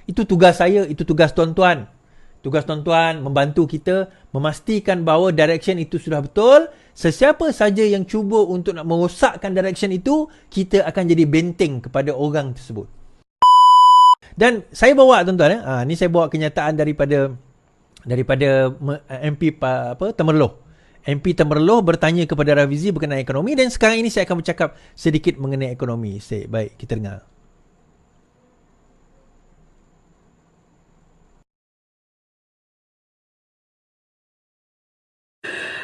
Itu tugas saya, itu tugas tuan-tuan. Tugas tuan-tuan membantu kita memastikan bahawa direction itu sudah betul. Sesiapa saja yang cuba untuk nak merosakkan direction itu, kita akan jadi benteng kepada orang tersebut. Dan saya bawa tuan-tuan, ni saya bawa kenyataan daripada MP Temerloh. MP Temerloh bertanya kepada Rafizi berkenaan ekonomi, dan sekarang ini saya akan bercakap sedikit mengenai ekonomi. Baik, kita dengar.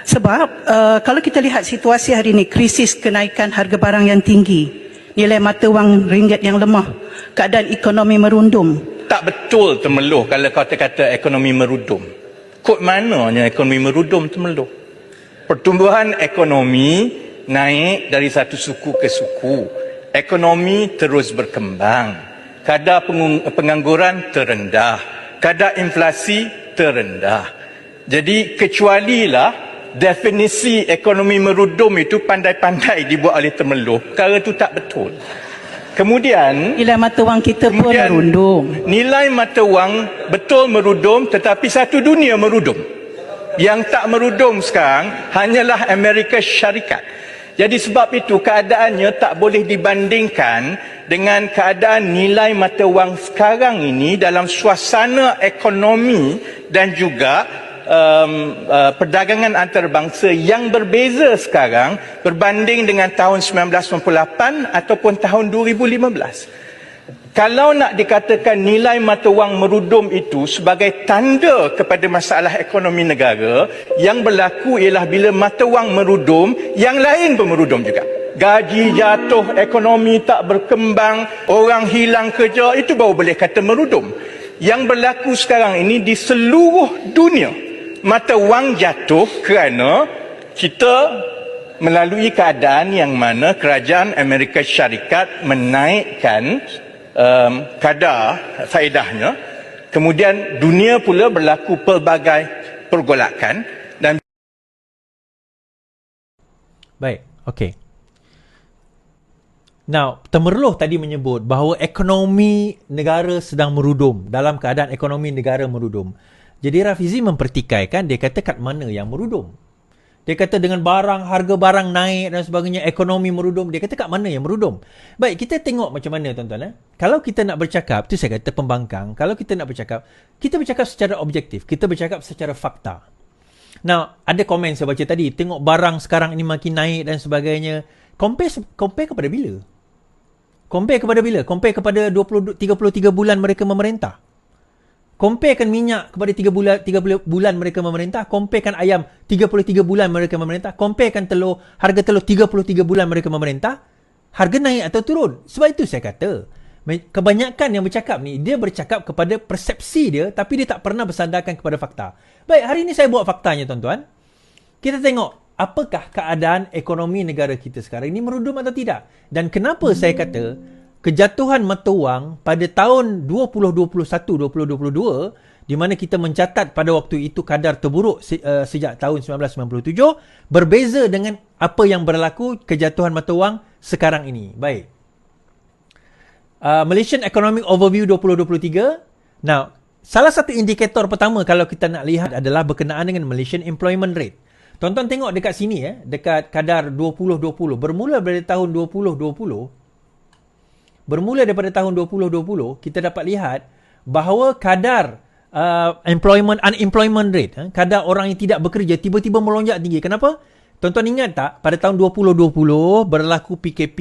Sebab kalau kita lihat situasi hari ini, krisis kenaikan harga barang yang tinggi, nilai mata wang ringgit yang lemah, keadaan ekonomi merundum. Tak betul Temerloh kalau kata ekonomi merudum. Kod mananya ekonomi merudum Temerloh? Pertumbuhan ekonomi naik dari satu suku ke suku. Ekonomi terus berkembang. Kadar pengangguran terendah. Kadar inflasi terendah. Jadi kecualilah definisi ekonomi merudum itu pandai-pandai dibuat oleh Temerloh. Perkara itu tak betul. Kemudian nilai mata wang kita pun merundum. Nilai mata wang betul merudum, tetapi satu dunia merudum. Yang tak merudum sekarang hanyalah Amerika Syarikat. Jadi sebab itu keadaannya tak boleh dibandingkan dengan keadaan nilai mata wang sekarang ini dalam suasana ekonomi dan juga perdagangan antarabangsa yang berbeza sekarang berbanding dengan tahun 1998 ataupun tahun 2015. Kalau nak dikatakan nilai mata wang merudum itu sebagai tanda kepada masalah ekonomi negara, yang berlaku ialah bila mata wang merudum, yang lain pun merudum juga. Gaji jatuh, ekonomi tak berkembang, orang hilang kerja, itu baru boleh kata merudum. Yang berlaku sekarang ini di seluruh dunia, mata wang jatuh kerana kita melalui keadaan yang mana kerajaan Amerika Syarikat menaikkan kadar faedahnya. Kemudian dunia pula berlaku pelbagai pergolakan dan baik, okey. Now, Temerloh tadi menyebut bahawa ekonomi negara sedang merudum, dalam keadaan ekonomi negara merudum. Jadi Rafizi mempertikaikan, dia kata kat mana yang merudum. Dia kata dengan harga barang naik dan sebagainya, ekonomi merudum. Dia kata kat mana yang merudum. Baik, kita tengok macam mana tuan-tuan. Kalau kita nak bercakap, tu saya kata pembangkang. Kalau kita nak bercakap, kita bercakap secara objektif. Kita bercakap secara fakta. Now, ada komen saya baca tadi. Tengok barang sekarang ini makin naik dan sebagainya. Compare kepada bila? Compare kepada bila? Compare kepada 33 bulan mereka memerintah. Comparekan minyak kepada 3 bulan mereka memerintah. Comparekan ayam 33 bulan mereka memerintah. Comparekan telur, harga telur 33 bulan mereka memerintah. Harga naik atau turun. Sebab itu saya kata, kebanyakan yang bercakap ni, dia bercakap kepada persepsi dia, tapi dia tak pernah bersandarkan kepada fakta. Baik, hari ini saya buat faktanya tuan-tuan. Kita tengok apakah keadaan ekonomi negara kita sekarang ini, merudum atau tidak. Dan kenapa saya kata kejatuhan mata wang pada tahun 2021-2022, di mana kita mencatat pada waktu itu kadar terburuk sejak tahun 1997, berbeza dengan apa yang berlaku kejatuhan mata wang sekarang ini. Baik. Malaysian Economic Overview 2023. Now, salah satu indikator pertama kalau kita nak lihat adalah berkenaan dengan Malaysian Employment Rate. Tuan-tuan tengok dekat sini, dekat kadar 2020, bermula dari tahun 2020, daripada tahun 2020, kita dapat lihat bahawa kadar unemployment rate, kadar orang yang tidak bekerja, tiba-tiba melonjak tinggi. Kenapa? Tuan-tuan ingat tak, pada tahun 2020 berlaku PKP,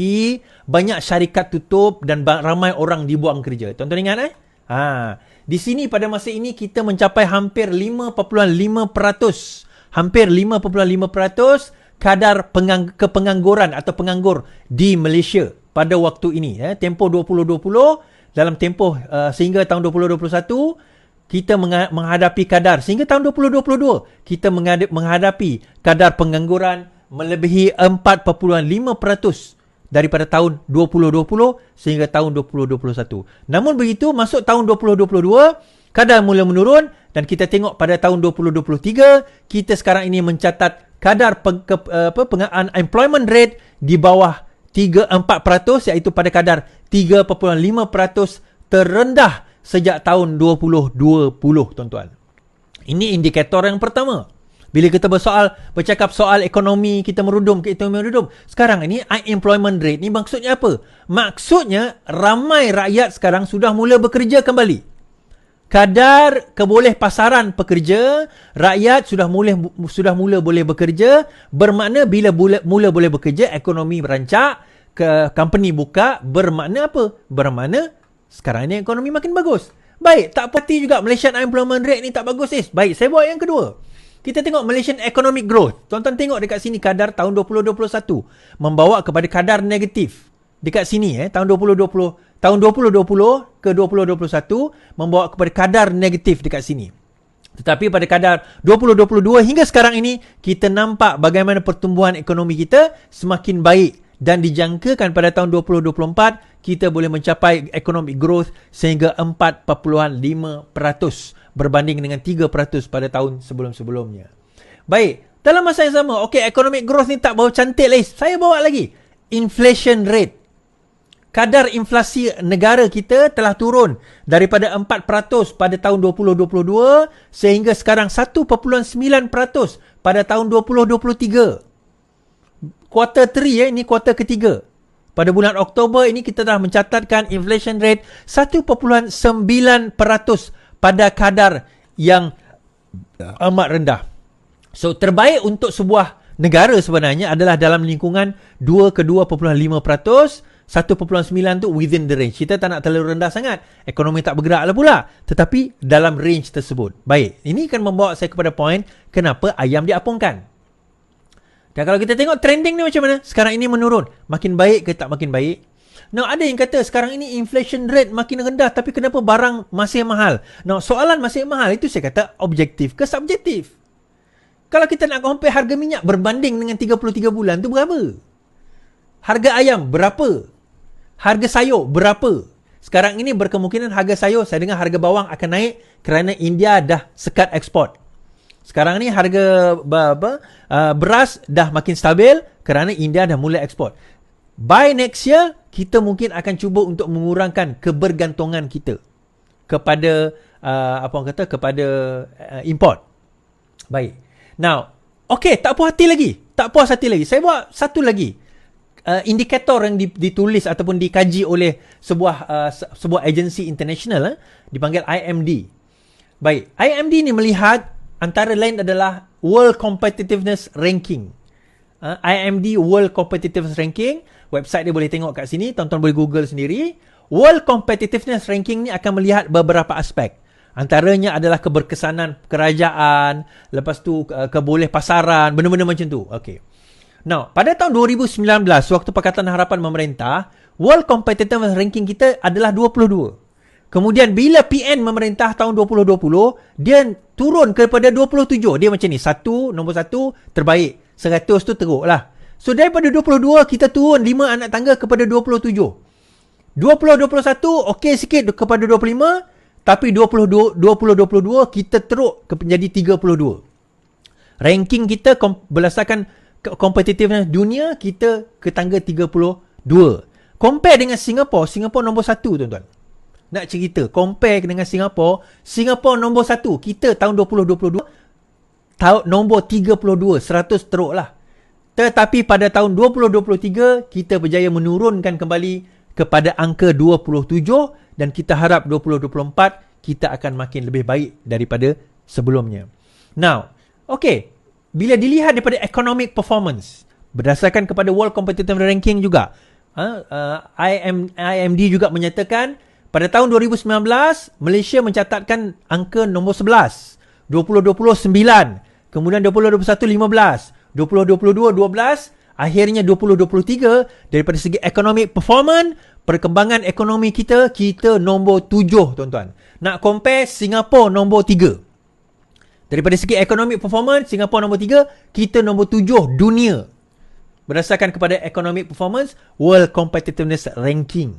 banyak syarikat tutup dan ramai orang dibuang kerja. Tuan-tuan ingat di sini pada masa ini kita mencapai hampir 5.5%. Hampir 5.5% kadar kepengangguran atau penganggur di Malaysia pada waktu ini. Tempoh 2020, dalam tempoh sehingga tahun 2021, kita menghadapi kadar, sehingga tahun 2022, kita menghadapi kadar pengangguran melebihi 4.5% daripada tahun 2020 sehingga tahun 2021. Namun begitu, masuk tahun 2022, kadar mula menurun, dan kita tengok pada tahun 2023, kita sekarang ini mencatat kadar unemployment rate di bawah 4%, iaitu pada kadar 3.5%, terendah sejak tahun 2020, tuan-tuan. Ini indikator yang pertama. Bila kita bercakap soal ekonomi kita merudum, sekarang ini unemployment rate ni maksudnya apa? Maksudnya ramai rakyat sekarang sudah mula bekerja kembali. Kadar kebolehpasaran pekerja, rakyat sudah mula boleh bekerja, bermakna bila mula boleh bekerja, ekonomi merancak, company buka, bermakna apa? Bermakna sekarang ni ekonomi makin bagus. Baik, tak pasti juga Malaysian unemployment rate ni tak bagus. Baik, saya buat yang kedua. Kita tengok Malaysian economic growth. Tuan-tuan tengok dekat sini kadar tahun 2021 membawa kepada kadar negatif. Dekat sini tahun 2020 ke 2021 membawa kepada kadar negatif dekat sini. Tetapi pada kadar 2022 hingga sekarang ini kita nampak bagaimana pertumbuhan ekonomi kita semakin baik dan dijangkakan pada tahun 2024 kita boleh mencapai economic growth sehingga 4.5% berbanding dengan 3% pada tahun sebelum-sebelumnya. Baik, dalam masa yang sama, economic growth ni tak bawa cantik lagi. Saya bawa lagi inflation rate. Kadar inflasi negara kita telah turun daripada 4% pada tahun 2022 sehingga sekarang 1.9% pada tahun 2023. Kuartal 3 ini kuartal ketiga. Pada bulan Oktober ini kita dah mencatatkan inflation rate 1.9% pada kadar yang amat rendah. So terbaik untuk sebuah negara sebenarnya adalah dalam lingkungan 2 ke 2.5%. 1.9 tu within the range. Kita tak nak terlalu rendah sangat. Ekonomi tak bergerak lah pula. Tetapi dalam range tersebut. Baik, ini akan membawa saya kepada poin kenapa ayam diapungkan. Dan kalau kita tengok trending ni macam mana? Sekarang ini menurun. Makin baik ke tak makin baik? Now, ada yang kata sekarang ini inflation rate makin rendah tapi kenapa barang masih mahal? Now, soalan masih mahal itu saya kata objektif ke subjektif? Kalau kita nak compare harga minyak berbanding dengan 33 bulan tu berapa? Harga ayam berapa? Harga sayur berapa? Sekarang ini berkemungkinan harga sayur, saya dengar harga bawang akan naik kerana India dah sekat ekspor. Sekarang ni harga beras dah makin stabil kerana India dah mula ekspor. By next year, kita mungkin akan cuba untuk mengurangkan kebergantungan kita kepada kepada import. Baik. Now, tak puas hati lagi. Saya buat satu lagi. Indikator yang ditulis ataupun dikaji oleh sebuah agensi international dipanggil IMD. Baik, IMD ni melihat antara lain adalah World Competitiveness Ranking. IMD World Competitiveness Ranking, website dia boleh tengok kat sini, tuan-tuan boleh Google sendiri. World Competitiveness Ranking ni akan melihat beberapa aspek. Antaranya adalah keberkesanan kerajaan, lepas tu kebolehpasaran, benda-benda macam tu. Okay. Now, pada tahun 2019, waktu Pakatan Harapan memerintah, World Competitiveness Ranking kita adalah 22. Kemudian bila PN memerintah tahun 2020, dia turun kepada 27. Dia macam ni, nombor 1 terbaik, 100 tu teruk lah. So daripada 22 kita turun 5 anak tangga kepada 27. 20-21 okey sikit kepada 25, tapi 20-22 kita teruk menjadi 32. Ranking kita berdasarkan kompetitifnya dunia, kita ke tangga 32. Compare dengan Singapore nombor 1, tuan-tuan. Nak cerita, compare dengan Singapore nombor 1. Kita tahun 2022 nombor 32, 100 teruk lah. Tetapi pada tahun 2023 kita berjaya menurunkan kembali kepada angka 27 dan kita harap 2024 kita akan makin lebih baik daripada sebelumnya. Now, bila dilihat daripada economic performance berdasarkan kepada World Competitiveness Ranking juga, IMD juga menyatakan pada tahun 2019 Malaysia mencatatkan angka nombor 11, 2020 9, kemudian 2021 15, 2022 12, akhirnya 2023 daripada segi economic performance, perkembangan ekonomi kita nombor 7, tuan-tuan. Nak compare Singapore nombor 3. Daripada segi economic performance, Singapore nombor 3, kita nombor 7 dunia. Berdasarkan kepada economic performance World Competitiveness Ranking.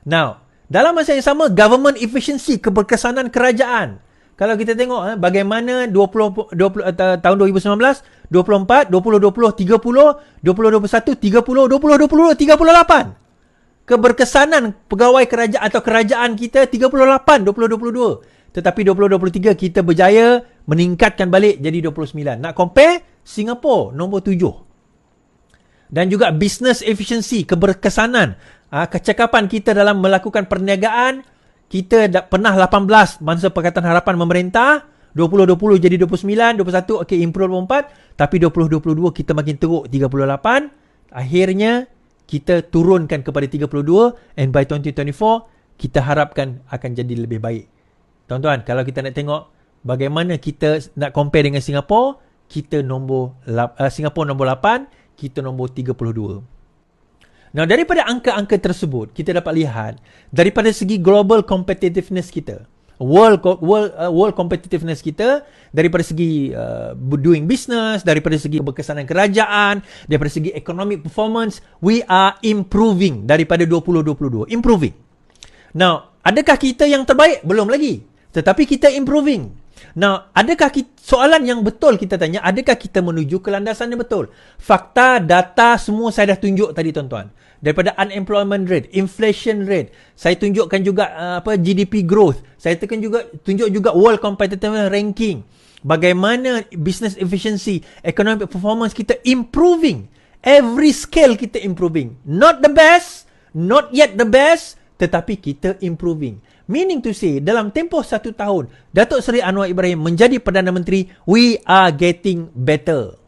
Now, dalam masa yang sama, government efficiency, keberkesanan kerajaan. Kalau kita tengok bagaimana tahun 2019, 24, 2020, 30, 2021, 30, 2022, 38. Keberkesanan pegawai kerajaan atau kerajaan kita 38 2022. Tetapi 2023 kita berjaya meningkatkan balik jadi 29. Nak compare, Singapura nombor 7. Dan juga business efficiency, keberkesanan, kecakapan kita dalam melakukan perniagaan, kita pernah 18 masa Pakatan Harapan memerintah, 2020 jadi 29, 21 okey improve 24, tapi 2022 kita makin teruk 38. Akhirnya kita turunkan kepada 32 and by 2024 kita harapkan akan jadi lebih baik. Tuan-tuan, kalau kita nak tengok bagaimana kita nak compare dengan Singapura, kita Singapura nombor 8, kita nombor 32. Nah, daripada angka-angka tersebut, kita dapat lihat daripada segi global competitiveness kita, world competitiveness kita, daripada segi doing business, daripada segi keberkesanan kerajaan, daripada segi economic performance, we are improving daripada 2022. Improving. Now, adakah kita yang terbaik? Belum lagi. Tetapi kita improving. Now, adakah soalan yang betul kita tanya, adakah kita menuju ke landasan yang betul? Fakta, data, semua saya dah tunjuk tadi tuan-tuan. Daripada unemployment rate, inflation rate, saya tunjukkan juga GDP growth, saya tunjuk juga world competitiveness ranking. Bagaimana business efficiency, economic performance kita improving. Every scale kita improving. Not the best, not yet the best, tetapi kita improving. Meaning to say, dalam tempoh 1 tahun, Datuk Seri Anwar Ibrahim menjadi Perdana Menteri, we are getting better.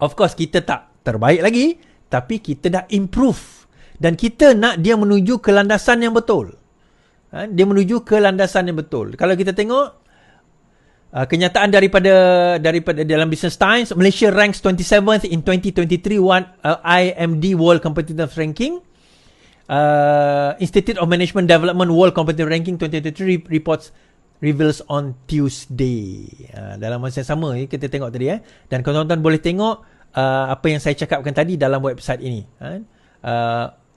Of course, kita tak terbaik lagi, tapi kita dah improve. Dan kita nak dia menuju ke landasan yang betul. Dia menuju ke landasan yang betul. Kalau kita tengok, kenyataan daripada dalam Business Times, Malaysia ranks 27th in 2023 IMD World Competitiveness Ranking. Institute of Management Development World Competitive Ranking 2023 reports reveals on Tuesday. Dalam masa yang sama kita tengok tadi dan tuan-tuan boleh tengok apa yang saya cakapkan tadi dalam website ini,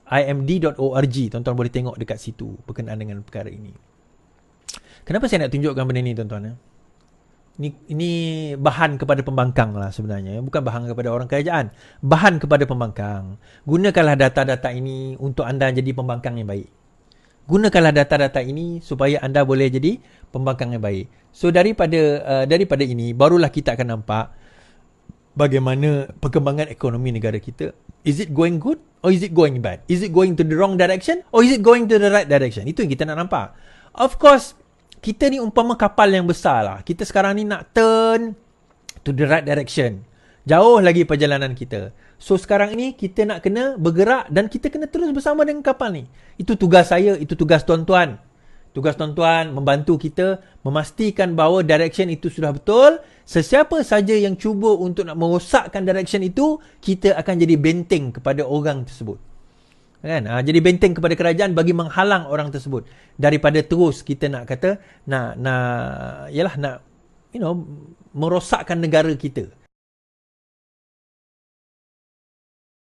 imd.org. Tuan-tuan boleh tengok dekat situ berkenaan dengan perkara ini. Kenapa saya nak tunjukkan benda ni tuan-tuan? Ini bahan kepada pembangkang lah sebenarnya. Bukan bahan kepada orang kerajaan. Bahan kepada pembangkang. Gunakanlah data-data ini untuk anda jadi pembangkang yang baik. Gunakanlah data-data ini supaya anda boleh jadi pembangkang yang baik. So daripada ini, barulah kita akan nampak bagaimana perkembangan ekonomi negara kita. Is it going good or is it going bad? Is it going to the wrong direction or is it going to the right direction? Itu yang kita nak nampak. Of course, kita ni umpama kapal yang besar lah. Kita sekarang ni nak turn to the right direction. Jauh lagi perjalanan kita. So sekarang ini kita nak kena bergerak dan kita kena terus bersama dengan kapal ni. Itu tugas saya, itu tugas tuan-tuan. Tugas tuan-tuan membantu kita memastikan bahawa direction itu sudah betul. Sesiapa saja yang cuba untuk nak merosakkan direction itu, kita akan jadi benteng kepada orang tersebut. Kan? Jadi benteng kepada kerajaan bagi menghalang orang tersebut daripada terus kita nak merosakkan negara kita.